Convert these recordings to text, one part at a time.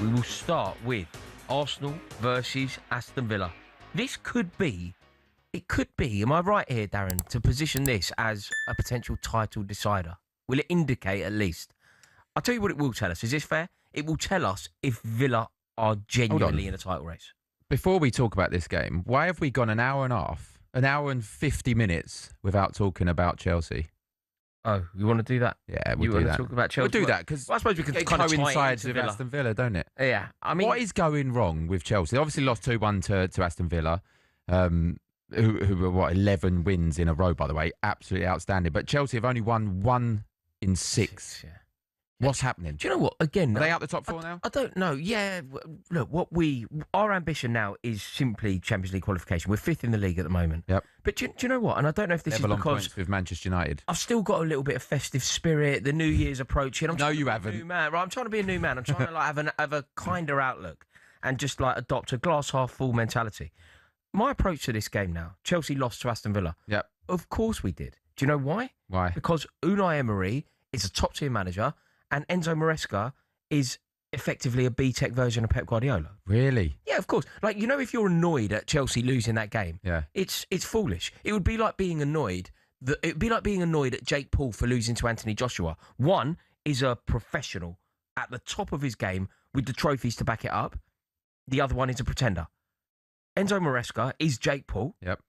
We will start with Arsenal versus Aston Villa. This could be, am I right here, Darren, to position this as a potential title decider? Will it indicate at least? I'll tell you what it will tell us. Is this fair? It will tell us if Villa are genuinely in a title race. Before we talk about this game, why have we gone an hour and 50 minutes without talking about Chelsea? Oh, you want to do that? Yeah, we'll do that. You want to talk about Chelsea? We'll do that because I suppose we can it kind of coincides tie it with into Aston Villa, don't it? Yeah, I mean, what is going wrong with Chelsea? They obviously lost 2-1 to Aston Villa, who were 11 wins in a row, by the way, absolutely outstanding. But Chelsea have only won 1 in 6. Yeah. What's happening? Do you know what? Again, are they out the top 4 now? I don't know. Yeah, look, our ambition now is simply Champions League qualification. We're 5th in the league at the moment. Yep. But do you know what? And I don't know if this is because points with Manchester United. I've still got a little bit of festive spirit. The New Year's approaching. No, you haven't. New man, right? I'm trying to be a new man. I'm trying to have a kinder outlook and just adopt a glass half full mentality. My approach to this game now: Chelsea lost to Aston Villa. Yep. Of course we did. Do you know why? Why? Because Unai Emery is a top tier manager. And Enzo Maresca is effectively a B-Tech version of Pep Guardiola. Really? Yeah, of course. If you're annoyed at Chelsea losing that game, yeah, it's foolish. It would be like being annoyed. At Jake Paul for losing to Anthony Joshua. One is a professional at the top of his game with the trophies to back it up. The other one is a pretender. Enzo Maresca is Jake Paul. Yep.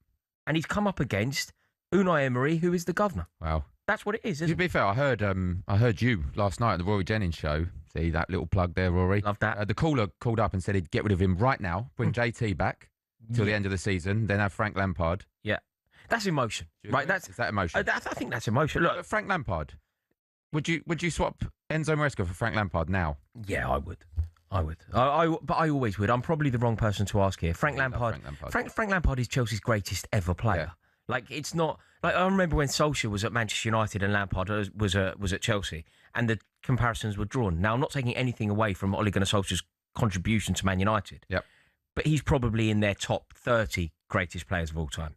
And he's come up against Unai Emery, who is the governor. Wow. That's what it is, isn't it? To be fair, I heard you last night on the Rory Jennings show. See that little plug there, Rory? Love that. The caller called up and said he'd get rid of him right now, bring JT back till the end of the season, then have Frank Lampard. Yeah. That's emotion, right? Is that emotion? I think that's emotion. Look, Frank Lampard. Would you swap Enzo Maresca for Frank Lampard now? Yeah, I would. But I always would. I'm probably the wrong person to ask here. Frank Lampard is Chelsea's greatest ever player. Yeah. It's not I remember when Solskjaer was at Manchester United and Lampard was at Chelsea, and the comparisons were drawn. Now, I'm not taking anything away from Ole Gunnar Solskjaer's contribution to Man United. Yep. But he's probably in their top 30 greatest players of all time.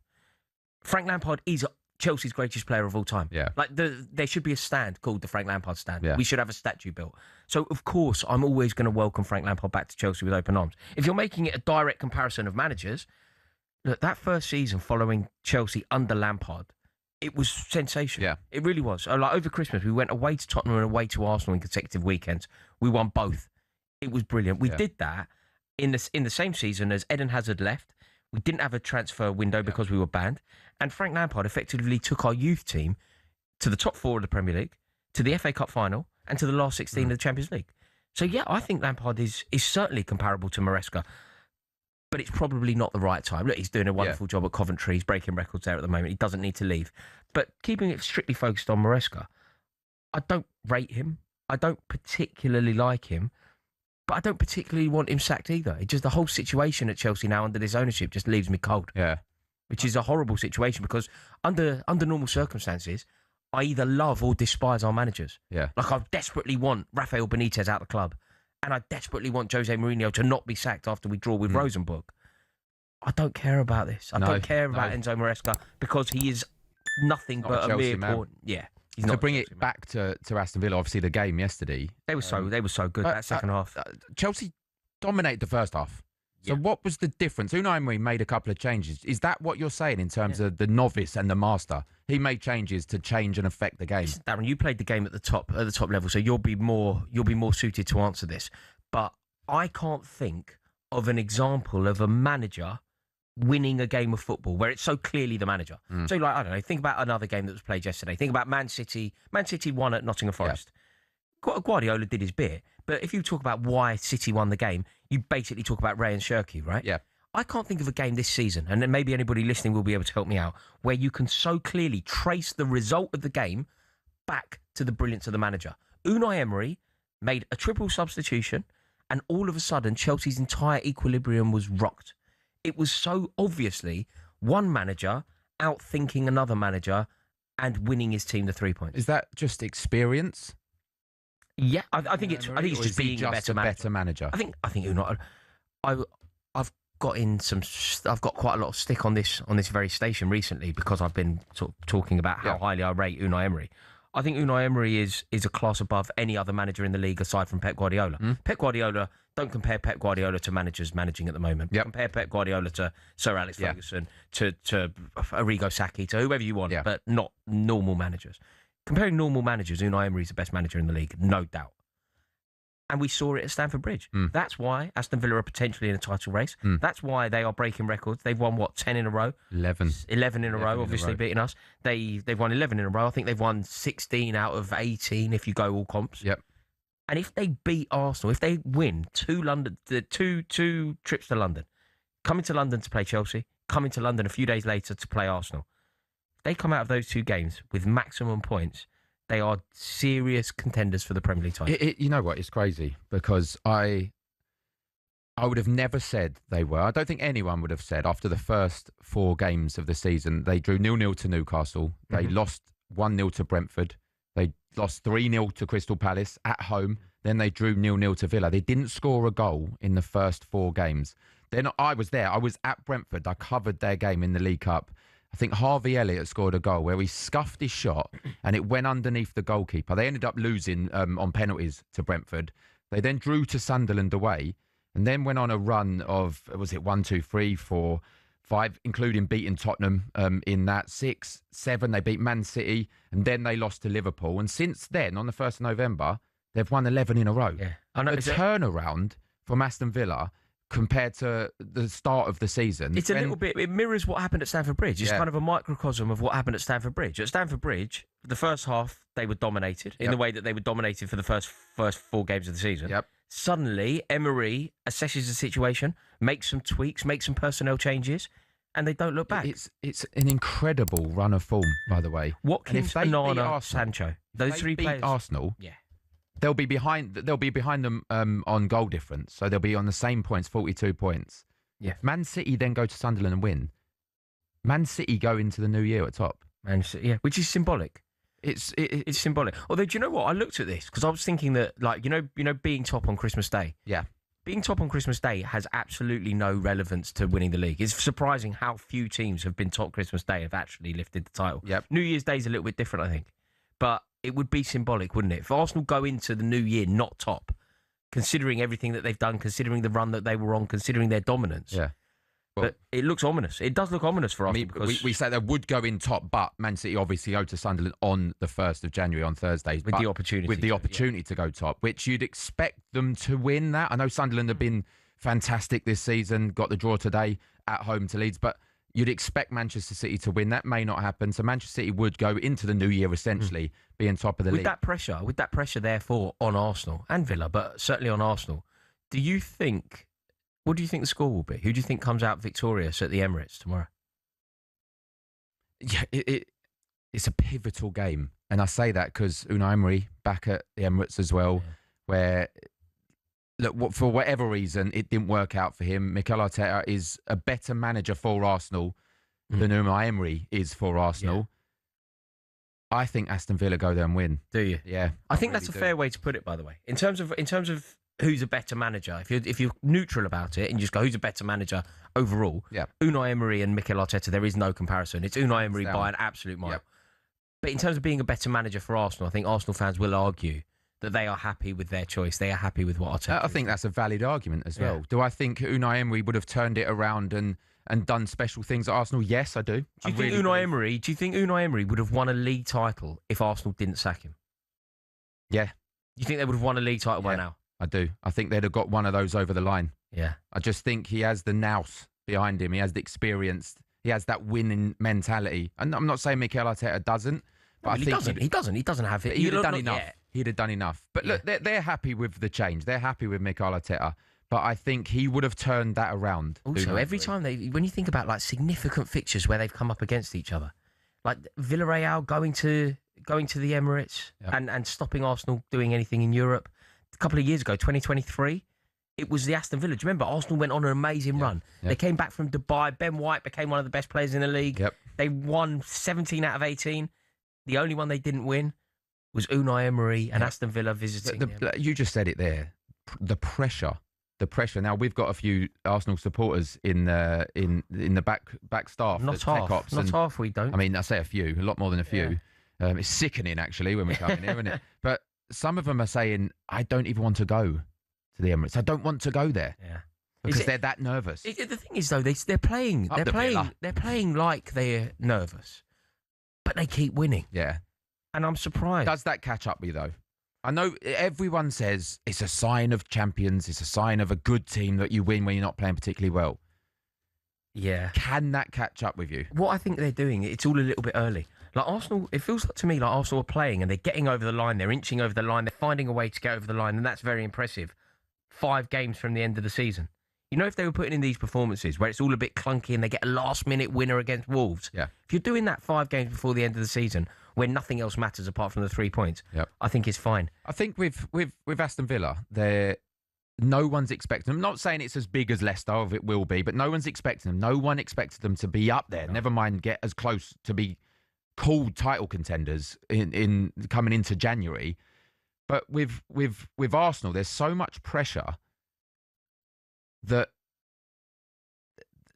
Frank Lampard is Chelsea's greatest player of all time. Yeah. There should be a stand called the Frank Lampard stand. Yeah. We should have a statue built. So, of course, I'm always going to welcome Frank Lampard back to Chelsea with open arms. If you're making it a direct comparison of managers, look, that first season following Chelsea under Lampard, it was sensational. Yeah. It really was. Over Christmas, we went away to Tottenham and away to Arsenal in consecutive weekends. We won both. It was brilliant. We did that in the same season as Eden Hazard left. We didn't have a transfer window because we were banned. And Frank Lampard effectively took our youth team to the top 4 of the Premier League, to the FA Cup final, and to the last 16 of the Champions League. So, yeah, I think Lampard is certainly comparable to Maresca. But it's probably not the right time. Look, he's doing a wonderful job at Coventry. He's breaking records there at the moment. He doesn't need to leave. But keeping it strictly focused on Maresca, I don't rate him. I don't particularly like him. But I don't particularly want him sacked either. It's just the whole situation at Chelsea now under this ownership just leaves me cold. Yeah. Which is a horrible situation because under normal circumstances, I either love or despise our managers. Yeah. I desperately want Rafael Benitez out of the club. And I desperately want Jose Mourinho to not be sacked after we draw with Rosenborg. I don't care about this. I don't care about Enzo Maresca because he is nothing but a mere pawn. Yeah. He's to bring it back to Aston Villa, obviously the game yesterday. They were so good that second half. Chelsea dominated the first half. So what was the difference? Unai Emery made a couple of changes. Is that what you're saying in terms of the novice and the master? He made changes to change and affect the game. Darren, you played the game at the top level, so you'll be more suited to answer this. But I can't think of an example of a manager winning a game of football where it's so clearly the manager. So, I don't know, think about another game that was played yesterday. Think about Man City. Man City won at Nottingham Forest. Guardiola did his bit, but if you talk about why City won the game, you basically talk about Ray and Shirky, right? Yeah. I can't think of a game this season, and then maybe anybody listening will be able to help me out, where you can so clearly trace the result of the game back to the brilliance of the manager. Unai Emery made a triple substitution, and all of a sudden, Chelsea's entire equilibrium was rocked. It was so obviously one manager outthinking another manager and winning his team the 3 points. Is that just experience? Yeah, I think it's just being a better manager. I think Unai. I've got quite a lot of stick on this very station recently because I've been sort of talking about how highly I rate Unai Emery. I think Unai Emery is a class above any other manager in the league aside from Pep Guardiola. Pep Guardiola, don't compare Pep Guardiola to managers managing at the moment. Yep. Compare Pep Guardiola to Sir Alex Ferguson, to Arrigo Sacchi, to whoever you want, but not normal managers. Comparing normal managers, Unai Emery is the best manager in the league, no doubt. And we saw it at Stamford Bridge. That's why Aston Villa are potentially in a title race. That's why they are breaking records. They've won, 10 in a row? 11. 11 in a row, obviously beating us. They've won 11 in a row. I think they've won 16 out of 18 if you go all comps. Yep. And if they beat Arsenal, if they win two trips to London, coming to London to play Chelsea, coming to London a few days later to play Arsenal, if they come out of those 2 games with maximum points, they are serious contenders for the Premier League title. You know what? It's crazy because I would have never said they were. I don't think anyone would have said after the first 4 games of the season, they drew 0-0 to Newcastle. They lost 1-0 to Brentford. They lost 3-0 to Crystal Palace at home. Then they drew 0-0 to Villa. They didn't score a goal in the first 4 games. Then I was there. I was at Brentford. I covered their game in the League Cup. I think Harvey Elliott scored a goal where he scuffed his shot and it went underneath the goalkeeper. They ended up losing on penalties to Brentford. They then drew to Sunderland away and then went on a run of, 1, 2, 3, 4, 5, including beating Tottenham in that. 6, 7, they beat Man City and then they lost to Liverpool. And since then, on the 1st of November, they've won 11 in a row. Yeah. I know, a turnaround from Aston Villa compared to the start of the season. It's a little bit, it mirrors what happened at Stamford Bridge. It's kind of a microcosm of what happened at Stamford Bridge. At Stamford Bridge, the first half, they were dominated in the way that they were dominated for the first 4 games of the season. Yep. Suddenly, Emery assesses the situation, makes some tweaks, makes some personnel changes, and they don't look back. It's an incredible run of form, by the way. Watkins, Onana, Sancho. Those 3 players. Arsenal. Yeah. They'll be behind them on goal difference, so they'll be on the same points, 42 points. Yeah. If Man City then go to Sunderland and win, Man City go into the new year at top. Man City, yeah, which is symbolic. It's symbolic. Although, do you know what? I looked at this because I was thinking that, like, you know, being top on Christmas Day. Yeah. Being top on Christmas Day has absolutely no relevance to winning the league. It's surprising how few teams have been top Christmas Day have actually lifted the title. Yep. New Year's Day is a little bit different, I think. But it would be symbolic, wouldn't it? If Arsenal go into the new year not top, considering everything that they've done, considering the run that they were on, considering their dominance. Yeah. Well, but it looks ominous. It does look ominous for Arsenal. Because we say they would go in top, but Man City obviously go to Sunderland on the 1st of January on Thursday. With the opportunity. To go top, which you'd expect them to win that. I know Sunderland have been fantastic this season, got the draw today at home to Leeds, but you'd expect Manchester City to win. That may not happen. So Manchester City would go into the new year essentially being top of the league. With that pressure, therefore, on Arsenal and Villa, but certainly on Arsenal, what do you think the score will be? Who do you think comes out victorious at the Emirates tomorrow? Yeah, it's a pivotal game. And I say that because Unai Emery back at the Emirates as well, where... Look, for whatever reason, it didn't work out for him. Mikel Arteta is a better manager for Arsenal than Unai Emery is for Arsenal. Yeah. I think Aston Villa go there and win. Do you? Yeah. I think that's a fair way to put it, by the way. In terms of who's a better manager, if you're neutral about it and you just go, who's a better manager overall? Yeah. Unai Emery and Mikel Arteta, there is no comparison. It's Unai Emery by an absolute mile. Yep. But in terms of being a better manager for Arsenal, I think Arsenal fans will argue that they are happy with their choice. They are happy with what Arteta I think that's a valid argument as well. Do I think Unai Emery would have turned it around and done special things at Arsenal? Yes, I do. Do you think Unai Emery would have won a league title if Arsenal didn't sack him? Yeah. You think they would have won a league title by now? I do. I think they'd have got one of those over the line. Yeah. I just think he has the nous behind him. He has the experience. He has that winning mentality. And I'm not saying Mikel Arteta doesn't. But he doesn't have it. He'd have done enough. He'd have done enough. But look, they're happy with the change. They're happy with Mikel Arteta. But I think he would have turned that around. Also, every time when you think about like significant fixtures where they've come up against each other, like Villarreal going to the Emirates and stopping Arsenal doing anything in Europe. A couple of years ago, 2023, it was the Aston Villa. Do you remember? Arsenal went on an amazing run. Yep. They came back from Dubai. Ben White became one of the best players in the league. Yep. They won 17 out of 18. The only one they didn't win was Unai Emery and Aston Villa visiting. You just said it there. The pressure. Now we've got a few Arsenal supporters in the back staff. Not half. We don't. I mean, I say a few, a lot more than a few. It's sickening, actually, when we come in here, isn't it? But some of them are saying, I don't even want to go to the Emirates. I don't want to go there. Yeah. Because they're that nervous. The thing is, though, they're playing like they're nervous, but they keep winning. Yeah. And I'm surprised. Does that catch up with you, though? I know everyone says it's a sign of champions. It's a sign of a good team that you win when you're not playing particularly well. Yeah. Can that catch up with you? What I think they're doing, it's all a little bit early. Like Arsenal, it feels to me like Arsenal are playing and they're getting over the line. They're inching over the line. They're finding a way to get over the line, and that's very impressive. 5 games from the end of the season. You know, if they were putting in these performances where it's all a bit clunky and they get a last-minute winner against Wolves, yeah. If you're doing that 5 games before the end of the season, where nothing else matters apart from the 3 points, I think it's fine. I think with Aston Villa, no one's expecting them. I'm not saying it's as big as Leicester, or it will be, but no one's expecting them. No one expected them to be up there. No. Never mind get as close to be called title contenders in coming into January. But with Arsenal, there's so much pressure that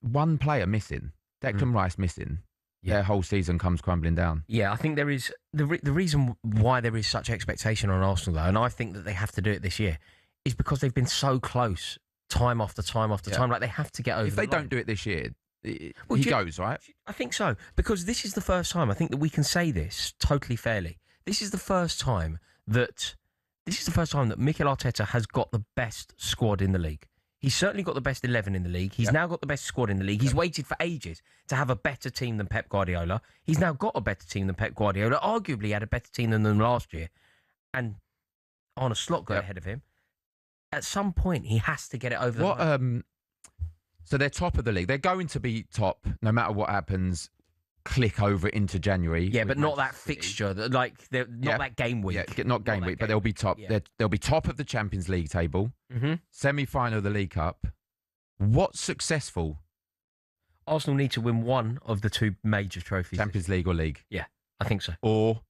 one player missing, Declan Rice missing, their whole season comes crumbling down. Yeah, I think there is the reason why there is such expectation on Arsenal, though, and I think that they have to do it this year, is because they've been so close time after time after time. Like, they have to get over. If they don't do it this year, he goes, right? I think so, because this is the first time I think that we can say this totally fairly. This is the first time that Mikel Arteta has got the best squad in the league. He's certainly got the best 11 in the league. He's now got the best squad in the league. He's waited for ages to have a better team than Pep Guardiola. He's now got a better team than Pep Guardiola. Arguably had a better team than them last year. And Arne Slot got ahead of him. At some point, he has to get it over the line. So they're top of the league. They're going to be top no matter what happens. Click over into January. Yeah, but not that fixture. Not that game week. Yeah, not game week, but they'll be top. Yeah. They'll be top of the Champions League table. Mm-hmm. Semi-final of the League Cup. What's successful? Arsenal need to win one of the 2 major trophies. Champions League or League? Yeah, I think so. Or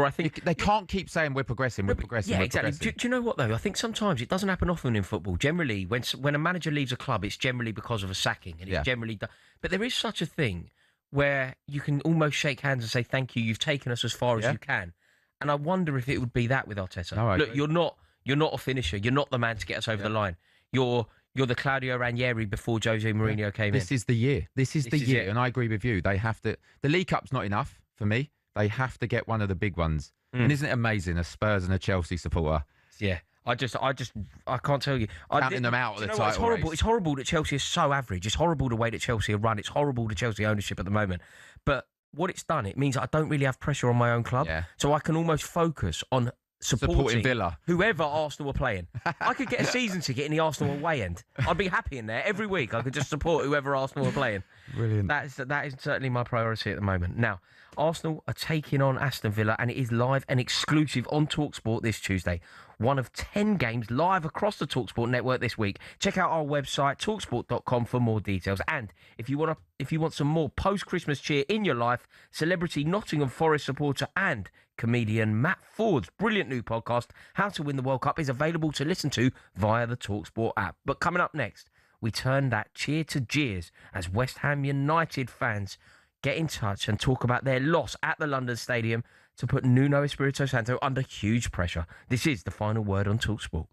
I think they can't keep saying we're progressing. Yeah, exactly. Do you know what, though? I think sometimes it doesn't happen often in football. Generally, when a manager leaves a club, it's generally because of a sacking, and it's generally done. But there is such a thing where you can almost shake hands and say, thank you, you've taken us as far as you can. And I wonder if it would be that with Arteta. No, look, you're not a finisher. You're not the man to get us over the line. You're the Claudio Ranieri before Jose Mourinho came in. This is the year. This is the year. And I agree with you. They have to. The League Cup's not enough for me. They have to get one of the big ones. And isn't it amazing, a Spurs and a Chelsea supporter? Yeah. I can't tell you. Counting them out of the title it's horrible. race. It's horrible that Chelsea is so average. It's horrible the way that Chelsea are run. It's horrible the Chelsea ownership at the moment. But what it's done, it means I don't really have pressure on my own club. Yeah. So I can almost focus on supporting Villa. Whoever Arsenal are playing. I could get a season ticket in the Arsenal away end. I'd be happy in there every week. I could just support whoever Arsenal are playing. Brilliant. That is certainly my priority at the moment. Now, Arsenal are taking on Aston Villa, and it is live and exclusive on talkSPORT this Tuesday. One of 10 games live across the talkSPORT network this week. Check out our website, talksport.com, for more details. And if you want some more post-Christmas cheer in your life, celebrity Nottingham Forest supporter and comedian Matt Ford's brilliant new podcast, How to Win the World Cup, is available to listen to via the talkSPORT app. But coming up next, we turn that cheer to jeers as West Ham United fans get in touch and talk about their loss at the London Stadium to put Nuno Espirito Santo under huge pressure. This is the final word on talkSPORT.